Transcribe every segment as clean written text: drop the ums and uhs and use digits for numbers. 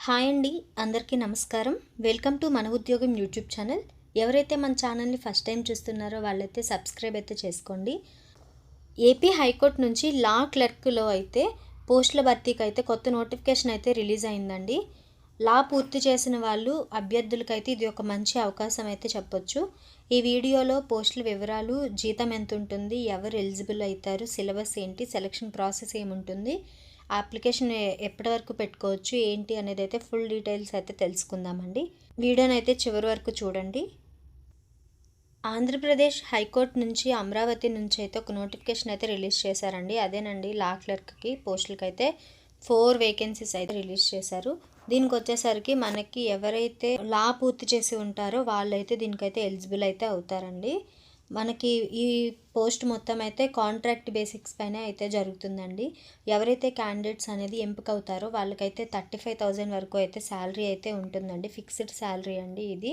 Hi అండి, అందరికీ నమస్కారం. వెల్కమ్ టు మన ఉద్యోగం యూట్యూబ్ ఛానల్. ఎవరైతే మన ఛానల్ని ఫస్ట్ టైం చూస్తున్నారో వాళ్ళైతే సబ్స్క్రైబ్ అయితే చేసుకోండి. ఏపీ హైకోర్టు నుంచి లా క్లర్క్లో అయితే పోస్టుల భర్తీకి అయితే కొత్త నోటిఫికేషన్ అయితే రిలీజ్ అయిందండి. లా పూర్తి చేసిన వాళ్ళు అభ్యర్థులకైతే ఇది ఒక మంచి అవకాశం అయితే చెప్పొచ్చు. ఈ వీడియోలో పోస్టుల వివరాలు, జీతం ఎంత ఉంటుంది, ఎవరు ఎలిజిబుల్ అవుతారు, సిలబస్ ఏంటి, సెలక్షన్ ప్రాసెస్ ఏముంటుంది, అప్లికేషన్ ఎప్పటి వరకు పెట్టుకోవచ్చు ఏంటి అనేది అయితే ఫుల్ డీటెయిల్స్ అయితే తెలుసుకుందామండి. వీడియోని అయితే చివరి వరకు చూడండి. ఆంధ్రప్రదేశ్ హైకోర్టు నుంచి అమరావతి నుంచి అయితే ఒక నోటిఫికేషన్ అయితే రిలీజ్ చేశారండి. అదేనండి, లా క్లర్క్కి పోస్టులకి అయితే 4 వేకెన్సీస్ అయితే రిలీజ్ చేశారు. దీనికి వచ్చేసరికి మనకి ఎవరైతే లా పూర్తి చేసి ఉంటారో వాళ్ళైతే దీనికైతే ఎలిజిబుల్ అయితే అవుతారండి. మనకి ఈ పోస్ట్ మొత్తం అయితే కాంట్రాక్ట్ బేసిక్స్ పైన అయితే జరుగుతుందండి. ఎవరైతే క్యాండిడేట్స్ అనేది ఎంపిక అవుతారో వాళ్ళకైతే 35,000 వరకు అయితే శాలరీ అయితే ఉంటుందండి. ఫిక్స్డ్ శాలరీ అండి ఇది.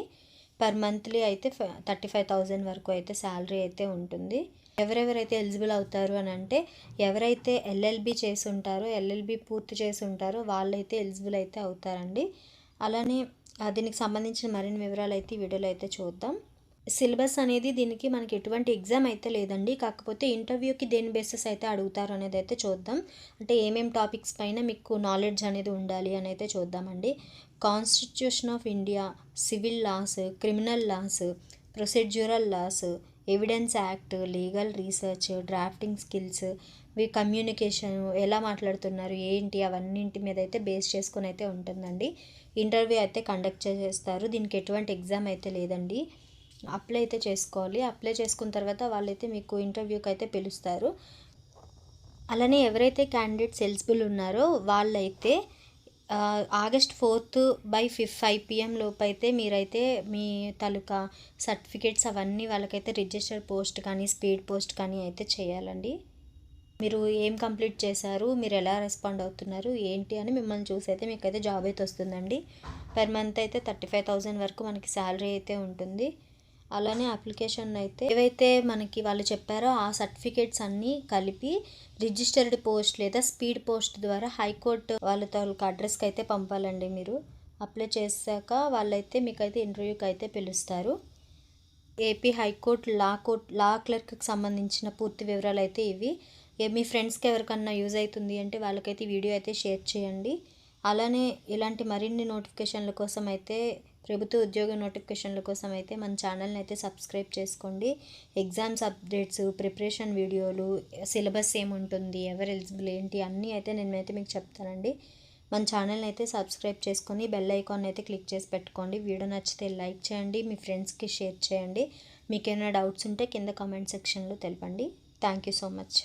పర్ మంత్లీ అయితే 35,000 వరకు అయితే శాలరీ అయితే ఉంటుంది. ఎవరెవరైతే ఎలిజిబుల్ అవుతారు అని అంటే, ఎవరైతే ఎల్ఎల్బి చేసి ఉంటారో, ఎల్ఎల్బి పూర్తి చేసి ఉంటారో వాళ్ళైతే ఎలిజిబుల్ అయితే అవుతారండి. అలానే దీనికి సంబంధించిన మరిన్ని వివరాలు అయితే ఈ వీడియోలో అయితే చూద్దాం. సిలబస్ అనేది దీనికి మనకి ఎటువంటి ఎగ్జామ్ అయితే లేదండి. కాకపోతే ఇంటర్వ్యూకి దేని బేసిస్ అయితే అడుగుతారు అనేది అయితే చూద్దాం. అంటే ఏమేం టాపిక్స్ పైన మీకు నాలెడ్జ్ అనేది ఉండాలి అని అయితే చూద్దామండి. Constitution of India, civil laws, criminal laws, procedural laws, evidence act, legal research, drafting skills, communication ఎలా మాట్లాడుతున్నారు ఏంటి అవన్నింటి మీద అయితే బేస్ చేసుకొని అయితే ఉంటుందండి. ఇంటర్వ్యూ అయితే కండక్ట్ చేస్తారు. దీనికి ఎటువంటి ఎగ్జామ్ అయితే లేదండి. అప్లై అయితే చేసుకోవాలి. అప్లై చేసుకున్న తర్వాత వాళ్ళైతే మీకు ఇంటర్వ్యూకి అయితే పిలుస్తారు. అలానే ఎవరైతే క్యాండిడేట్స్ ఎలిజిబుల్ ఉన్నారో వాళ్ళైతే ఆగస్ట్ 4 by 5 PM లోపు అయితే మీరైతే మీ తాలూకా సర్టిఫికేట్స్ అవన్నీ వాళ్ళకైతే రిజిస్టర్ పోస్ట్ కానీ స్పీడ్ పోస్ట్ కానీ అయితే చేయాలండి. మీరు ఏం కంప్లీట్ చేశారు, మీరు ఎలా రెస్పాండ్ అవుతున్నారు ఏంటి అని మిమ్మల్ని చూసి అయితే మీకైతే జాబ్ అయితే వస్తుందండి. పర్ మంత్ అయితే 35,000 వరకు మనకి శాలరీ అయితే ఉంటుంది. అలానే అప్లికేషన్ అయితే ఏవైతే మనకి వాళ్ళు చెప్పారో ఆ సర్టిఫికేట్స్ అన్నీ కలిపి రిజిస్టర్డ్ పోస్ట్ లేదా స్పీడ్ పోస్ట్ ద్వారా హైకోర్టు వాళ్ళ తాలూకు అడ్రస్కి అయితే పంపాలండి. మీరు అప్లై చేశాక వాళ్ళైతే మీకైతే ఇంటర్వ్యూకి అయితే పిలుస్తారు. ఏపీ హైకోర్టు లా క్లర్క్కి సంబంధించిన పూర్తి వివరాలు అయితే ఇవి. మీ ఫ్రెండ్స్కి ఎవరికన్నా యూజ్ అవుతుంది అంటే వాళ్ళకైతే వీడియో అయితే షేర్ చేయండి. అలానే ఇలాంటి మరిన్ని నోటిఫికేషన్ల కోసం అయితే, ప్రభుత్వ ఉద్యోగ నోటిఫికేషన్ల కోసం అయితే మన ఛానల్ని అయితే సబ్స్క్రైబ్ చేసుకోండి. ఎగ్జామ్స్ అప్డేట్స్, ప్రిపరేషన్ వీడియోలు, సిలబస్ ఏముంటుంది, ఎవరు ఎలిజిబుల్ ఏంటి అన్నీ అయితే నేనైతే మీకు చెప్తానండి. మన ఛానల్ని అయితే సబ్స్క్రైబ్ చేసుకొని బెల్ ఐకాన్ అయితే క్లిక్ చేసి పెట్టుకోండి. వీడియో నచ్చితే లైక్ చేయండి, మీ ఫ్రెండ్స్కి షేర్ చేయండి. మీకు ఏమైనా డౌట్స్ ఉంటే కింద కామెంట్ సెక్షన్లో తెలపండి. Thank you so much.